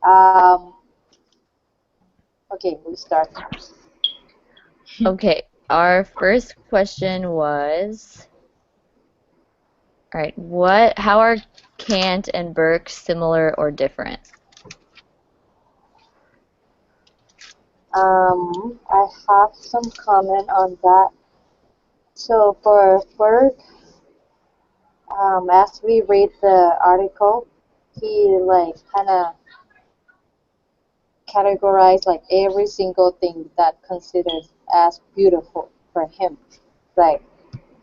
Um, okay, we start. Okay, our first question was, all right, how are Kant and Burke similar or different? I have some comment on that. So for Burke, as we read the article, he like kind of categorized like every single thing that considers as beautiful for him. Like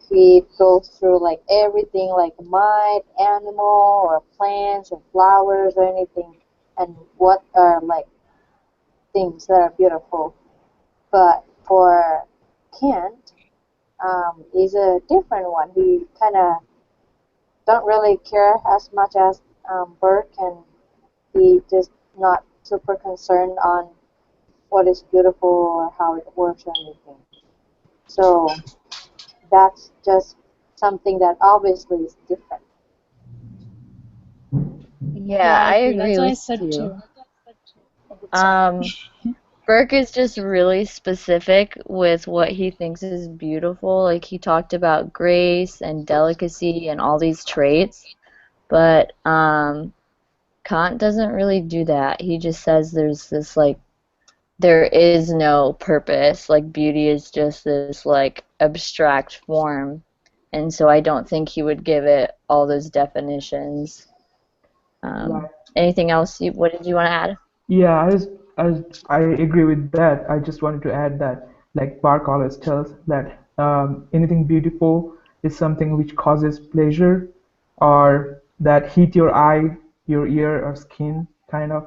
he goes through like everything, like mind, animal, or plants, or flowers, or anything, and what are like things that are beautiful. But for Kant, is a different one. He kind of don't really care as much as Burke, and he just not super concerned on what is beautiful or how it works or anything. So that's just something that obviously is different. Yeah, Yeah, I I agree. agree That's what I with said you. too. Oh, sorry. Um, Burke is just really specific with what he thinks is beautiful. Like he talked about grace and delicacy and all these traits, but Kant doesn't really do that. He just says there's this like there is no purpose. Like beauty is just this like abstract form. And so I don't think he would give it all those definitions. Anything else? What did you want to add? Yeah, I agree with that. I just wanted to add that, like Bark always tells, that anything beautiful is something which causes pleasure, or that hit your eye, your ear, or skin, kind of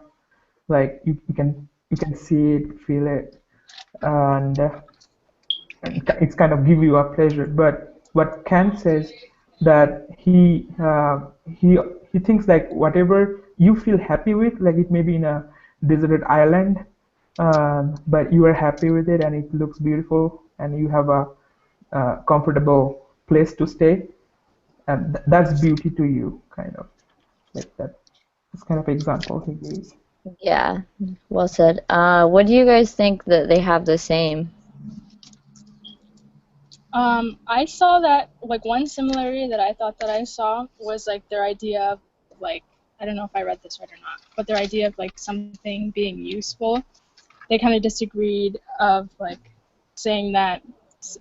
like you can see it, feel it, and it's kind of give you a pleasure. But what Kant says that he thinks like whatever you feel happy with, like it may be in a deserted island, but you are happy with it and it looks beautiful and you have a comfortable place to stay, and that's beauty to you, kind of like that. That's kind of example he gives. Yeah, well said. What do you guys think that they have the same? I saw that like one similarity that I thought that I saw was like their idea of like I don't know if I read this right or not, but their idea of like something being useful. They kind of disagreed of like saying that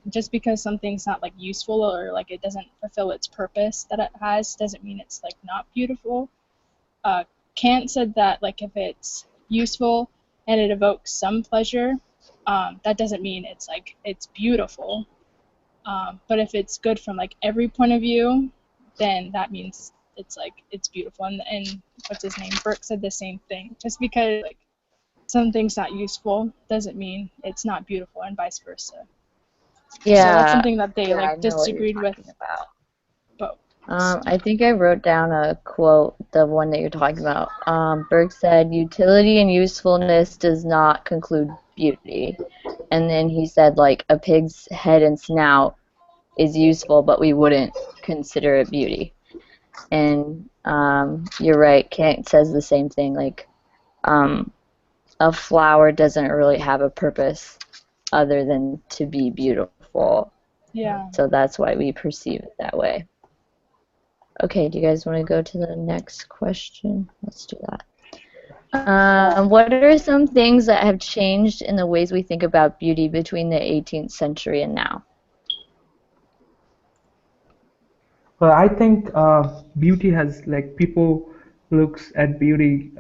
just because something's not like useful or like it doesn't fulfill its purpose that it has doesn't mean it's like not beautiful. uh, Kant said that like if it's useful and it evokes some pleasure, that doesn't mean it's like it's beautiful. But if it's good from like every point of view, then that means it's like it's beautiful. And what's his name? Burke said the same thing. Just because like something's not useful doesn't mean it's not beautiful, and vice versa. So that's Yeah, something that they yeah, I like know what you're disagreed with talking about. both. So I think I wrote down a quote, the one that you're talking about. Burke said, "Utility and usefulness does not conclude beauty." And then he said, like, a pig's head and snout is useful, but we wouldn't consider it beauty. And you're right, Kant says the same thing. Like, um, a flower doesn't really have a purpose other than to be beautiful. yeah. So that's why we perceive it that way. Okay, do you guys want to go to the next question? Let's do that. What are some things that have changed in the ways we think about beauty between the 18th century and now? Well, I think beauty has like people looks at beauty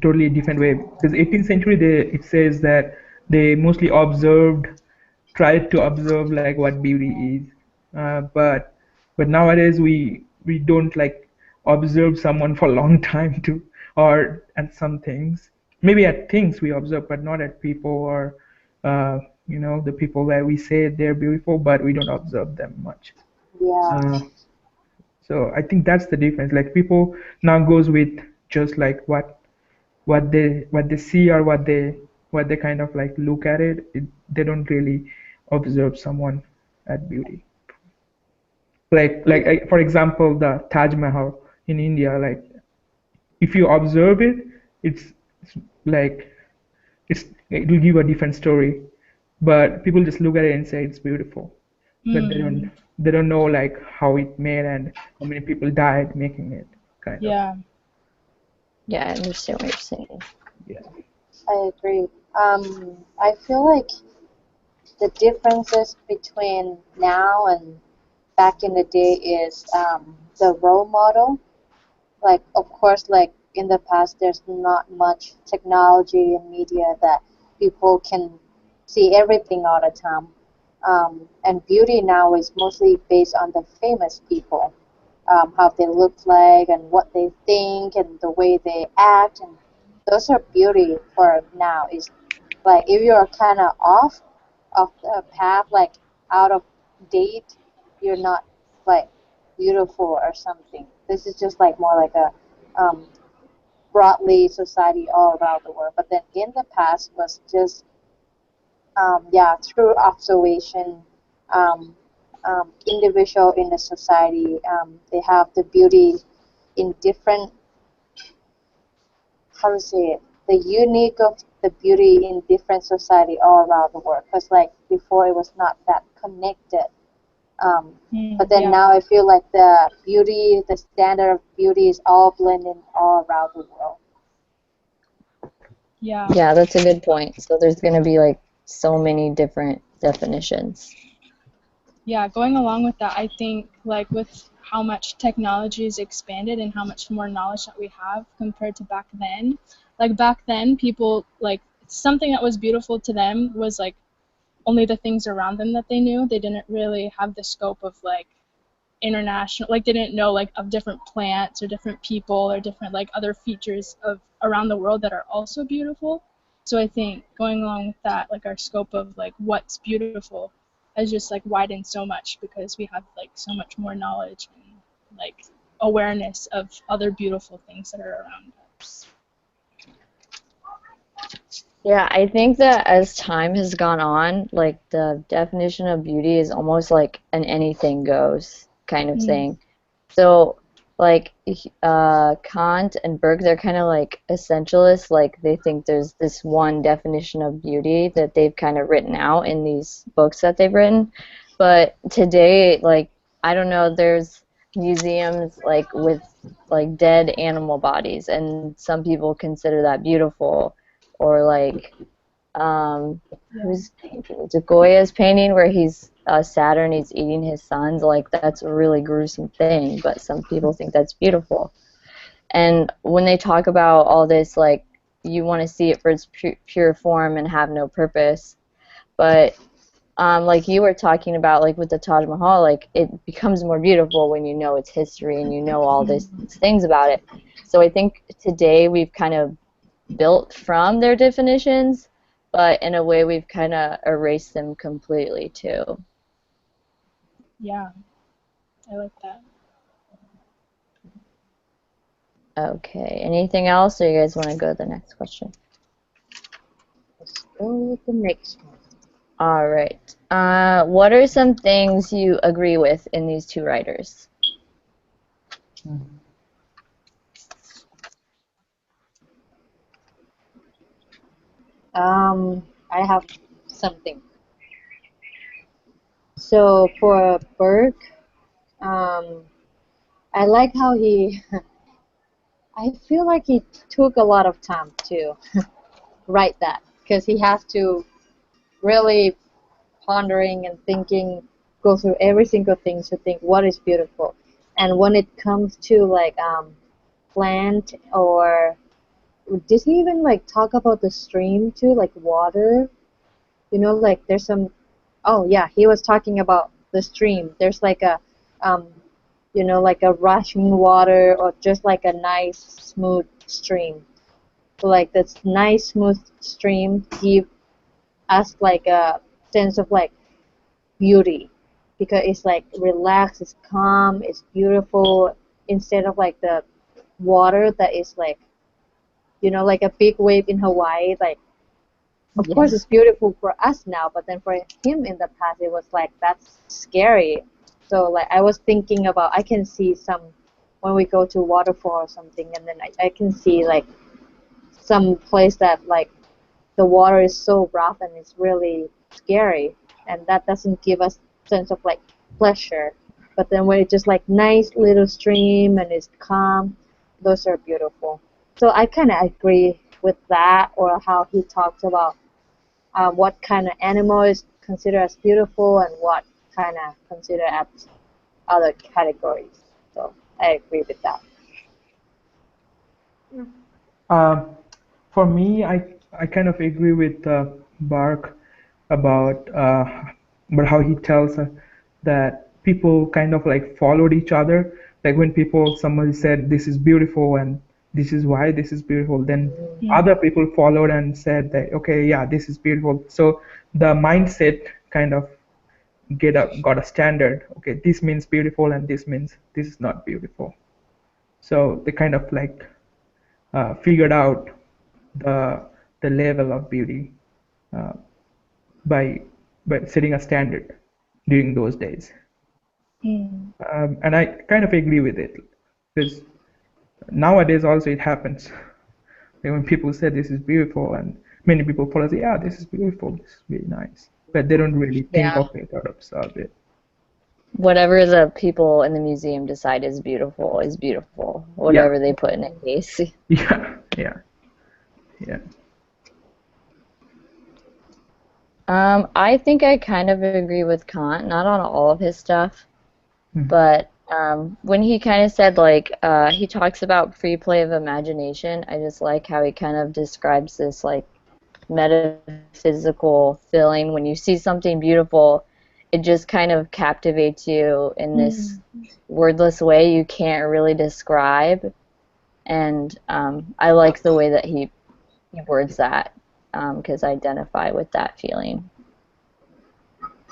totally different way. Because 18th century, it says that they mostly tried to observe like what beauty is. But nowadays we don't like observe someone for a long time to, or at some things. Maybe at things we observe, but not at people, or the people that we say they're beautiful, but we don't observe them much. Yeah, Uh, so I think that's the difference. Like people now goes with just like what they see, or what they kind of like look at it. They don't really observe someone at beauty. For example, the Taj Mahal in India. Like if you observe it, it's it's like it will give a different story, but people just look at it and say it's beautiful, but Mm, they don't know like how it made and how many people died making it, kind of. yeah. Yeah, I understand what you're saying. Yeah. I agree. I feel like the differences between now and back in the day is the role model. Like, of course, like in the past, there's not much technology and media that people can see everything all the time. And beauty now is mostly based on the famous people, how they look like and what they think and the way they act, and those are beauty for now. Is like if you're kind of off the path, like out of date, you're not like beautiful or something. This is just like more like a um, broadly society all around the world. But then in the past was just yeah, through observation, um, individual in the society, they have the beauty in different, how to say it, the unique of the beauty in different society all around the world. Because like before, it was not that connected. But then Yeah. now I feel like the beauty, the standard of beauty is all blended all around the world. Yeah. Yeah, that's a good point. So there's going to be like so many different definitions. Yeah, going along with that, I think like with how much technology is expanded and how much more knowledge that we have compared to back then. Like back then, people like something that was beautiful to them was like only the things around them that they knew. They didn't really have the scope of like international, like they didn't know like of different plants or different people or different like other features of around the world that are also beautiful. So I think going along with that, like our scope of like what's beautiful has just like widened so much because we have like so much more knowledge and like awareness of other beautiful things that are around us. Yeah, I think that as time has gone on, like the definition of beauty is almost like an anything goes kind of Mm, thing. So, like, Kant and Burke, they're kind of like essentialists. Like, they think there's this one definition of beauty that they've kind of written out in these books that they've written. But today, like, I don't know, there's museums like with like dead animal bodies, and some people consider that beautiful. Or like, yeah. who's painting? Goya's painting where he's Saturn, he's eating his sons. Like that's a really gruesome thing, but some people think that's beautiful. And when they talk about all this, like you want to see it for its pure form and have no purpose, but like you were talking about, like with the Taj Mahal, like it becomes more beautiful when you know its history and you know all these things about it. So I think today we've kind of built from their definitions, but in a way we've kind of erased them completely too. Yeah, I like that. Okay, anything else, or you guys want to go to the next question? Let's go with the next one. All right. What are some things you agree with in these two writers? I have something. So for Burke, um, I like how he. I feel like he took a lot of time to write that because he has to really pondering and thinking, go through every single thing to think what is beautiful. And when it comes to like plant or did he even like talk about the stream too, like water? You know, like there's some. Oh yeah, he was talking about the stream. There's like a, um, you know, like a rushing water or just like a nice smooth stream. So like this nice smooth stream give us like a sense of like beauty because it's like relaxed, it's calm, it's beautiful instead of like the water that is like, you know, like a big wave in Hawaii. Like of Yeah. course it's beautiful for us now, but then for him in the past it was like that's scary. So like I was thinking about I can see some when we go to waterfall or something, and then I can see like some place that like the water is so rough and it's really scary, and that doesn't give us sense of like pleasure. But then when it's just like nice little stream and it's calm, those are beautiful. So I kind of agree with that, or how he talks about what kind of animal is considered as beautiful and what kind of considered as other categories. So I agree with that. Um, for me, I kind of agree with Bark about about how he tells that people kind of like followed each other. Like when somebody said this is beautiful and this is why this is beautiful, then other people followed and said that okay, yeah, this is beautiful. So the mindset kind of got a standard. Okay, this means beautiful and this means this is not beautiful. So they kind of like figured out the level of beauty uh, by setting a standard during those days. Mm. And I kind of agree with it because nowadays also it happens. Like when people say this is beautiful, and many people follow say, yeah, this is beautiful, this is really nice, but they don't really think Yeah. of it or observe it. Whatever the people in the museum decide is beautiful. Yeah, Whatever they put in a case. yeah, yeah, yeah. I think I kind of agree with Kant, not on all of his stuff, Mhm. but when he kind of said like he talks about free play of imagination, I just like how he kind of describes this like metaphysical feeling when you see something beautiful, it just kind of captivates you in this wordless way you can't really describe, and I like the way that he words that because I identify with that feeling.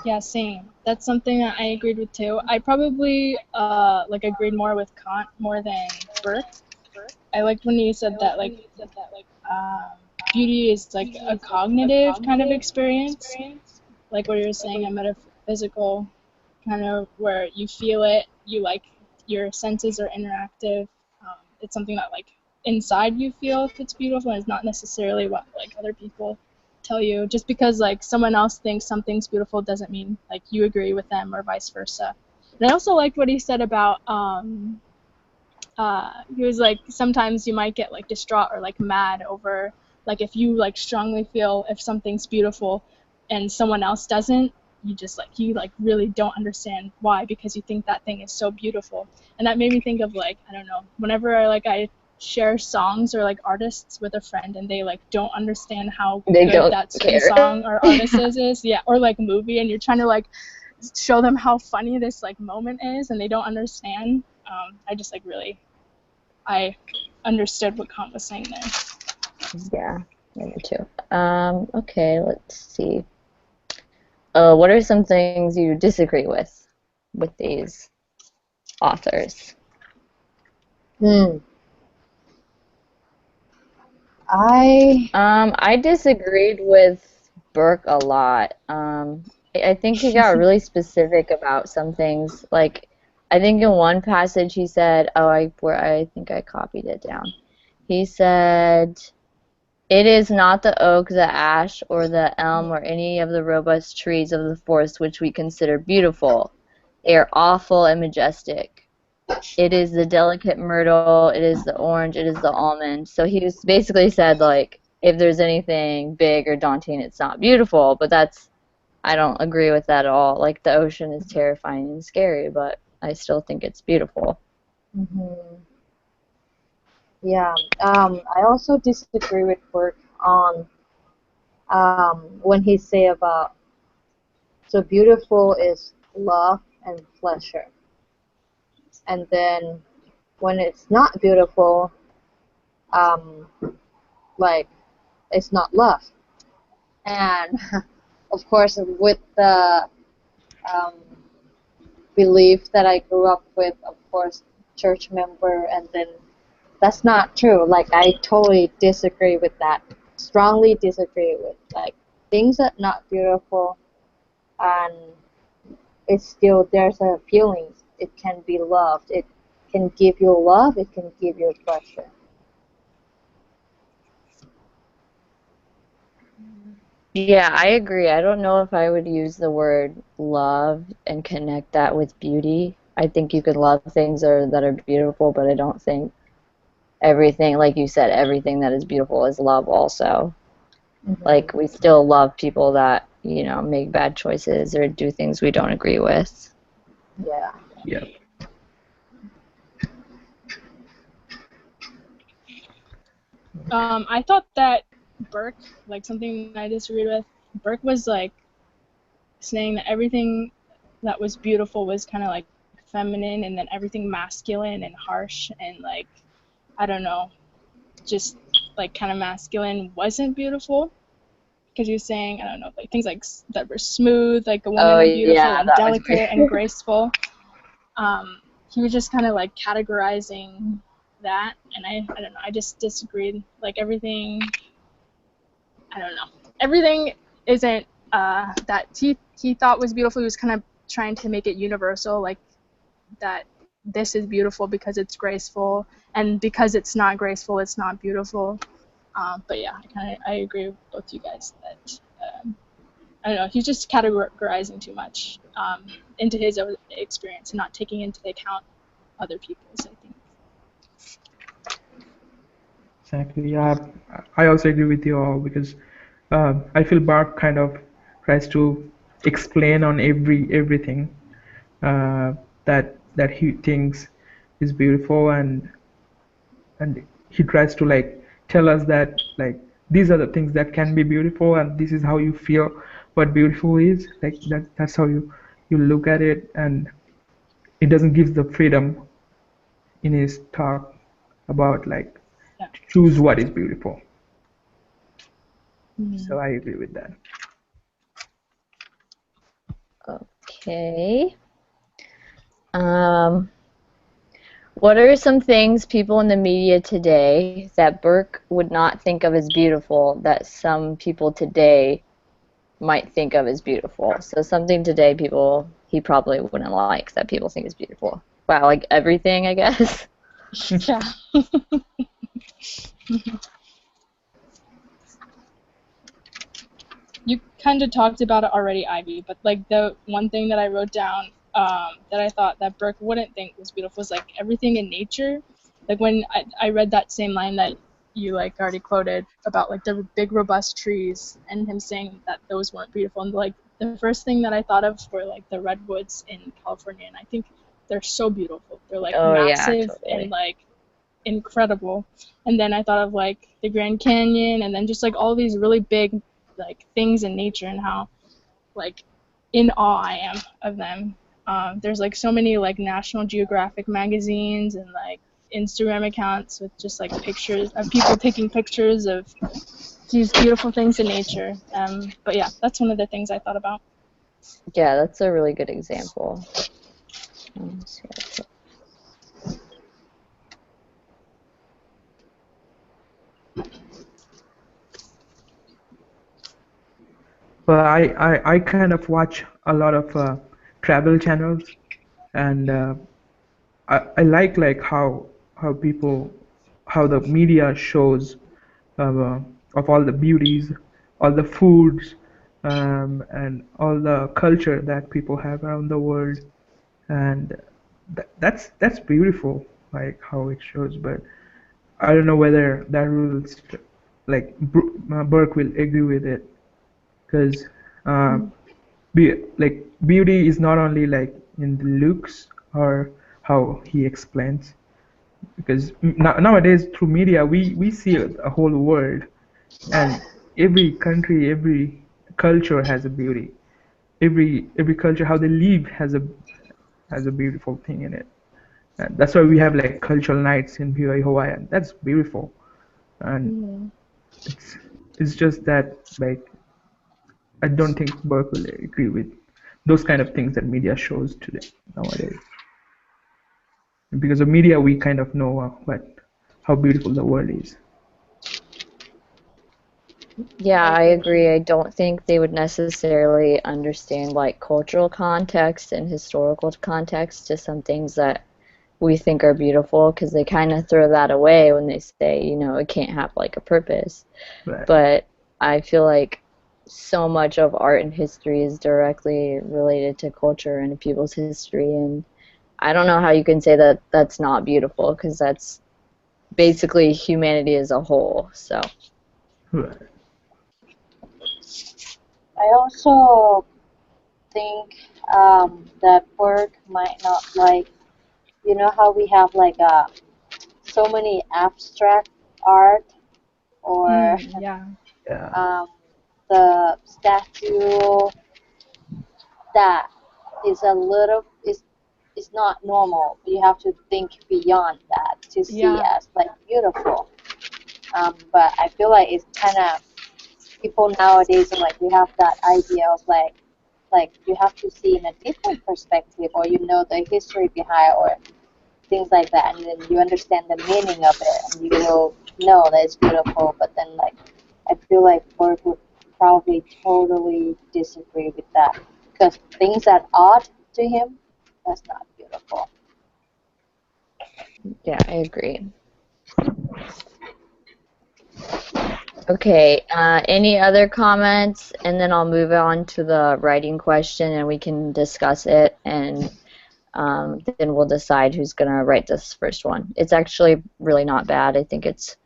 Yeah, same. That's something that I agreed with too. I probably like agreed more with Kant more than Burke. I liked when you said that like um, beauty is like a cognitive kind of experience, like what you were saying, a metaphysical kind of where you feel it, you like your senses are interactive. It's something that like inside you feel if it's beautiful, and it's not necessarily what like other people tell you. Just because like someone else thinks something's beautiful doesn't mean like you agree with them or vice versa. And I also liked what he said about he was like sometimes you might get like distraught or like mad over like if you like strongly feel if something's beautiful and someone else doesn't, you like really don't understand why, because you think that thing is so beautiful. And that made me think of like, I don't know, whenever I share songs or like artists with a friend and they like don't understand how They good don't that certain care. song or artist is, yeah, or like movie, and you're trying to like show them how funny this like moment is and they don't understand. I just like really I understood what Kant was saying there. Yeah, me too. Okay, let's see. What are some things you disagree with these authors? Hmm. I I disagreed with Burke a lot. I think he got really specific about some things. Like, I think in one passage he said, "Oh, I think I copied it down." He said, "It is not the oak, the ash, or the elm, or any of the robust trees of the forest which we consider beautiful. They are awful and majestic. It is the delicate myrtle, it is the orange, it is the almond." So he was basically said like if there's anything big or daunting, it's not beautiful. But I don't agree with that at all. Like the ocean is terrifying and scary, but I still think it's beautiful. Mhm. Yeah. I also disagree with Burke on when he say about so beautiful is love and pleasure, and then when it's not beautiful, um, like it's not love. And of course, with the um, belief that I grew up with, of course, church member, and then that's not true. Like I totally disagree with that. Strongly disagree with like things that not beautiful, and it's still there's a feeling. It can be loved. It can give you love. It can give you pleasure. Yeah, I agree. I don't know if I would use the word love and connect that with beauty. I think you could love things that are beautiful, but I don't think everything, like you said, everything that is beautiful is love also. Like, we still love people that, make bad choices or do things we don't agree with. Yeah. Yeah. I thought that Burke, like something I disagreed with, Burke was like saying that everything that was beautiful was kind of like feminine, and then everything masculine and harsh and like, I don't know, just like kind of masculine wasn't beautiful. Because he was saying, I don't know, like things like that were smooth, like a Oh, woman are beautiful yeah, and that was delicate weird. and graceful. He was just kind of like categorizing that, and I don't know, I just disagreed. Like everything, I don't know, everything isn't that he thought was beautiful. He was kind of trying to make it universal, like that this is beautiful because it's graceful, and because it's not graceful, it's not beautiful. But yeah, I agree with both you guys that I don't know, he's just categorizing too much into his own experience and not taking into account other people's, I think. Exactly. Yeah, I also agree with you all because I feel Bart kind of tries to explain on everything that he thinks is beautiful, and he tries to like tell us that like these are the things that can be beautiful, and this is how you feel what beautiful is. Like that's how you look at it, and it doesn't give the freedom in his talk about like Yeah. to choose what is beautiful. Mm-hmm. So I agree with that. Okay. Um, what are some things people in the media today that Burke would not think of as beautiful that some people today might think of as beautiful? So something today he probably wouldn't like that people think is beautiful. Wow, like everything, I guess. Yeah. You kind of talked about it already, Ivy, but like the one thing that I wrote down that I thought that Burke wouldn't think was beautiful was like everything in nature. Like when I read that same line that you like already quoted about like the big robust trees and him saying that those weren't beautiful, and like the first thing that I thought of were like the redwoods in California, and I think they're so beautiful. They're like Oh yeah, massive and totally. like incredible. And then I thought of like the Grand Canyon, and then just like all these really big like things in nature, and how like in awe I am of them. There's like so many like National Geographic magazines and like Instagram accounts with just like pictures of people taking pictures of these beautiful things in nature. But yeah, that's one of the things I thought about. Yeah, that's a really good example. Let's see. Well, I kind of watch a lot of travel channels, and I like how people how the media shows of all the beauties, all the foods, and all the culture that people have around the world, and that's beautiful, like how it shows. But I don't know whether that will like Burke will agree with it, because uh, like beauty is not only like in the looks or how he explains, because nowadays through media we see a whole world, and every country, every culture has a beauty. Every culture, how they live has a beautiful thing in it, and that's why we have like cultural nights in Hawaii, and that's beautiful. And Mm-hmm. it's it's just that like I don't think Burke will agree with those kind of things that media shows today nowadays. Because of media, we kind of know what how beautiful the world is. Yeah, I I agree. agree. I don't think they would necessarily understand like cultural context and historical context to some things that we think are beautiful because they kind of throw that away when they say, it can't have like a purpose. Right. But I feel like so much of art and history is directly related to culture and people's history, and I don't know how you can say that that's not beautiful, because that's basically humanity as a whole. So Right. I also think that Burke might not like, you know how we have like so many abstract art or Yeah. Yeah. um, the statue that is a little is not normal. You have to think beyond that to see Yeah. as like beautiful. But I feel like it's kind of people nowadays are like we have that idea of like you have to see in a different perspective or you know the history behind or things like that and then you understand the meaning of it and you will know that it's beautiful but then like I feel like Burke would probably totally disagree with that because things that odd to him that's not beautiful. yeah, I agree. Okay, any other comments? And then I'll move on to the writing question and we can discuss it, and then we'll decide who's going to write this first one. It's actually really not bad. I think it's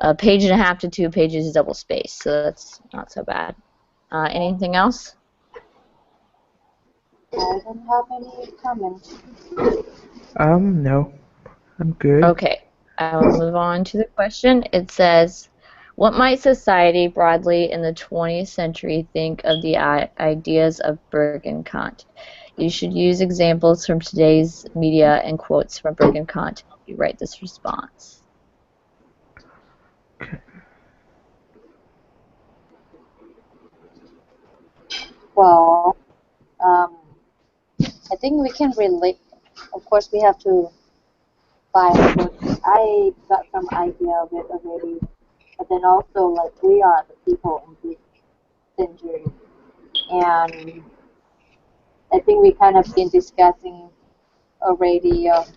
a page and a half to 2 pages double space, so that's not so bad. Anything else? I don't have any comments. No, I'm good. Okay, I will move on to the question. It says, what might society broadly in the 20th century think of the ideas of Burke and Kant? You should use examples from today's media and quotes from Burke and Kant to help you write this response. Okay. Well, I think we can relate. Of course, we have to buy a book. I got some idea of it already, but then also like we are the people in this century, and I think we kind of been discussing already of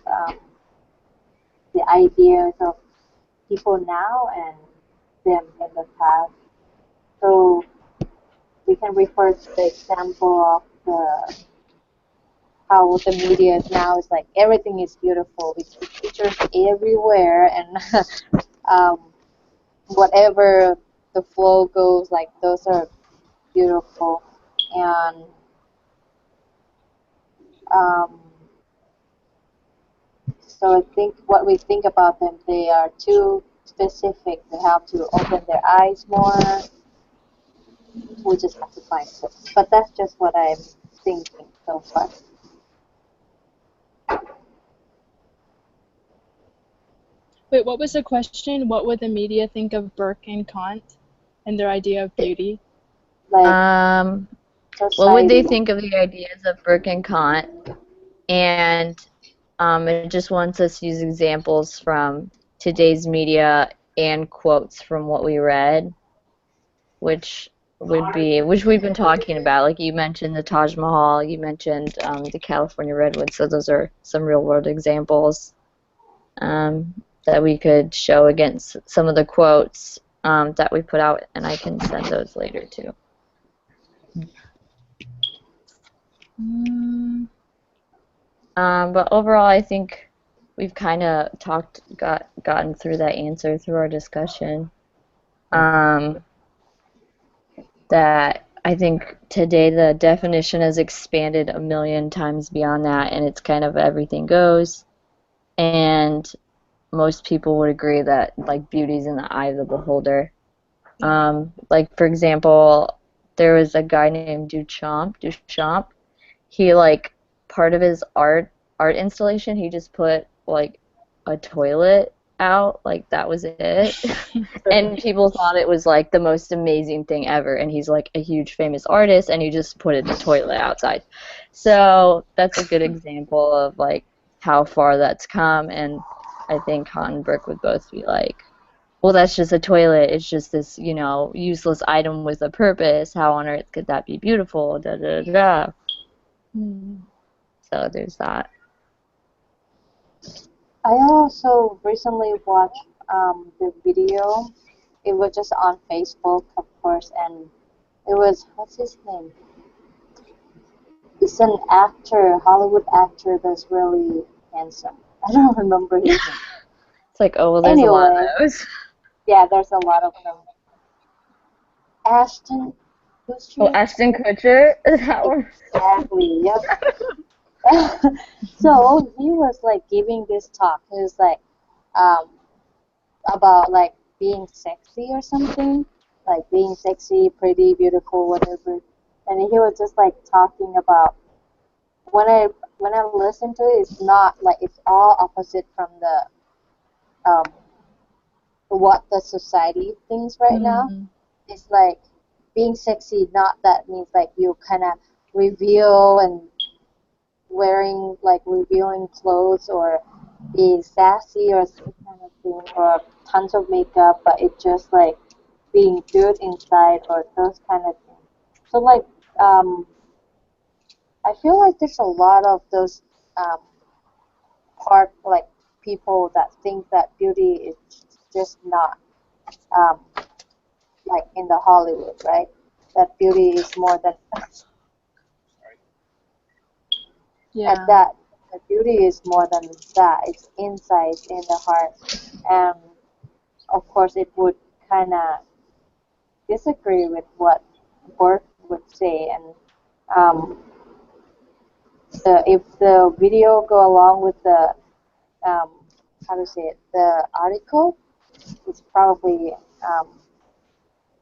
the ideas of people now and them in the past. So we can refer to the example of the how the media is now is like everything is beautiful. It's pictures everywhere and um, whatever the flow goes, like those are beautiful. And um, so I think what we think about them, they are too specific. They have to open their eyes more. We just have to find it. But that's just what I'm thinking so far. Wait, what was the question? What would the media think of Burke and Kant and their idea of beauty? Like What would they society. think of the ideas of Burke and Kant? And it just wants us to use examples from today's media and quotes from what we read, which which we've been talking about. Like you mentioned the Taj Mahal, you mentioned the California redwoods, so those are some real world examples that we could show against some of the quotes that we put out, and I can send those later too. But overall, I think we've kind of gotten through that answer through our discussion. That I think today the definition has expanded a million times beyond that, and it's kind of everything goes. And most people would agree that like beauty's in the eye of the beholder. Like for example, there was a guy named Duchamp. He like part of his art installation, he just put like a toilet out, like that was it. And people thought it was like the most amazing thing ever, and he's like a huge famous artist and he just put a toilet outside. So that's a good example of like how far that's come, and I think Kant and Burke would both be like, well, that's just a toilet. It's just this, useless item with a purpose. How on earth could that be beautiful? Da da da. So there's that. I also recently watched the video. It was just on Facebook, of course, and It was, what's his name? It's an actor, Hollywood actor that's really handsome. I don't remember his name. It's like, oh, well, there's a lot Anyway, of those. yeah, there's a lot of them. Ashton Oh, Kutcher? Ashton Kutcher? Is that one? Exactly, yep. So he was like giving this talk. He was like, um, about like being sexy or something, like being sexy, pretty, beautiful, whatever. And he was just like talking about when I listen to it, it's not like it's all opposite from the what the society thinks right now. Mm. It's like being sexy, not that means like you kind of reveal and wearing like revealing clothes or being sassy or some kind of thing or tons of makeup, but it's just like being good inside or those kind of things. So like I feel like there's a lot of those um, part like people that think that beauty is just not um, like in the Hollywood, right? That beauty is more than at Yeah. that. The beauty is more than that. It's inside, in the heart, and of course, it would kind of disagree with what Burke would say, and um, if the video go along with the um, how to say it, the article, it's probably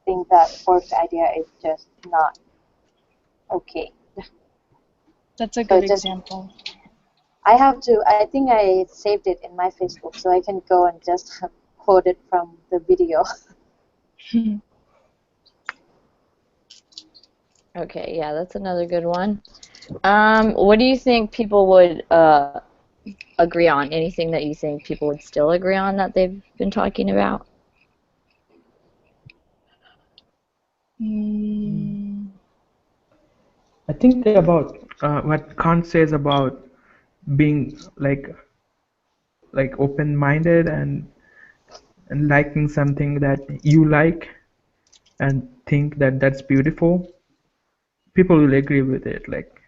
think that Burke's idea is just not okay. That's a So good it just example. I have to. I think I saved it in my Facebook, so I can go and just quote it from the video. Okay, yeah, that's another good one. What do you think people would agree on? Anything that you think people would still agree on that they've been talking about? Mm. I think about what Kant says about being like open-minded and liking something that you like and think that that's beautiful. People will agree with it, like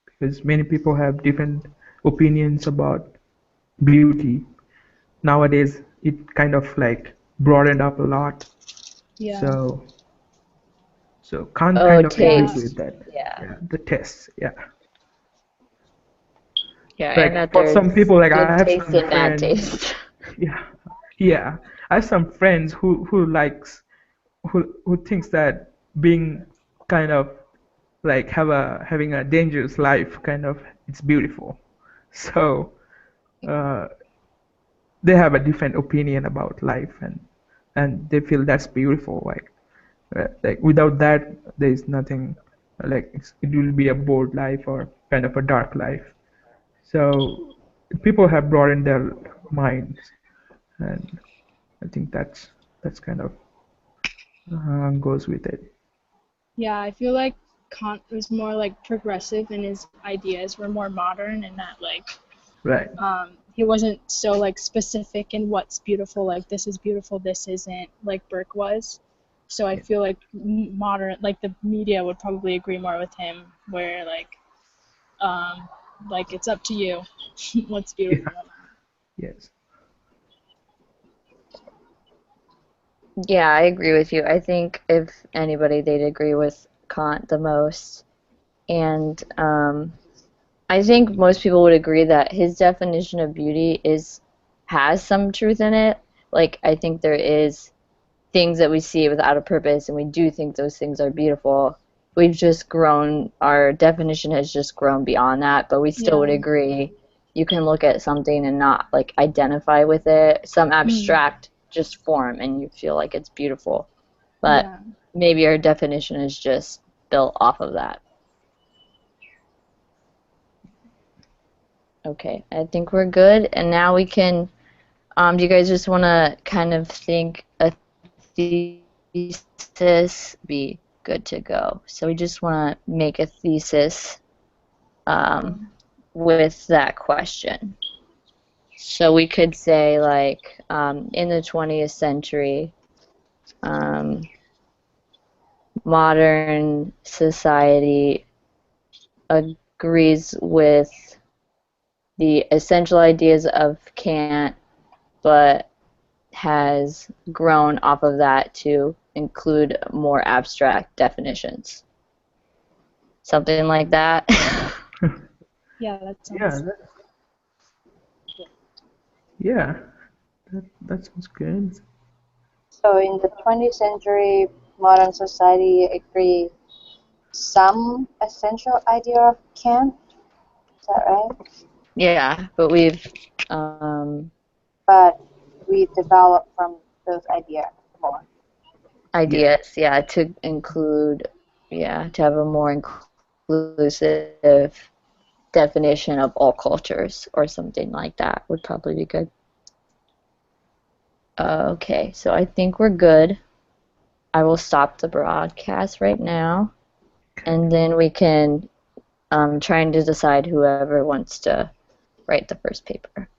because many people have different opinions about beauty. Nowadays, it kind of like broadened up a lot. Yeah. So Kant Oh, kind of agrees Yeah. with taste. that. Yeah. Yeah, the tests. Yeah. Yeah, and Like that for some there's people, like I good have taste some and bad friends. taste. Yeah, yeah. I have some friends who likes who thinks that being kind of like having a dangerous life kind of it's beautiful. So uh, they have a different opinion about life and they feel that's beautiful. Like without that, there is nothing. Like it will be a bored life or kind of a dark life. So people have broadened their minds, and I think that's kind of goes with it. Yeah, I feel like Kant was more like progressive and his ideas were more modern and that like Right. he wasn't so like specific in what's beautiful, like this is beautiful, this isn't, like Burke was. So I Yeah. feel like modern, like the media would probably agree more with him, where um, like it's up to you what's beautiful Yeah. or not. Yes. Yeah, I agree with you. I think if anybody, they'd agree with Kant the most. And I think most people would agree that his definition of beauty is has some truth in it. Like I think there is things that we see without a purpose, and we do think those things are beautiful. We've just grown, our definition has just grown beyond that, but we still would Yeah. agree you can look at something and not like identify with it, some Mm. abstract just form, and you feel like it's beautiful. But Yeah. maybe our definition is just built off of that. Okay, I think we're good, and now we can. Do you guys just want to kind of think a thesis? Be good to go. So we just want to make a thesis with that question. So we could say like in the 20th century, um, modern society agrees with the essential ideas of Kant, but has grown off of that to include more abstract definitions. Something like that. Yeah, that Yeah, sounds. that sounds good. So in the 20th century, modern society agree some essential idea of Kant. Is that right? Yeah, but we've But we develop from those ideas more. Yeah, ideas, yeah, to include, yeah, to have a more inclusive definition of all cultures or something like that would probably be good. Okay, so I think we're good. I will stop the broadcast right now, and then we can trying to decide whoever wants to write the first paper.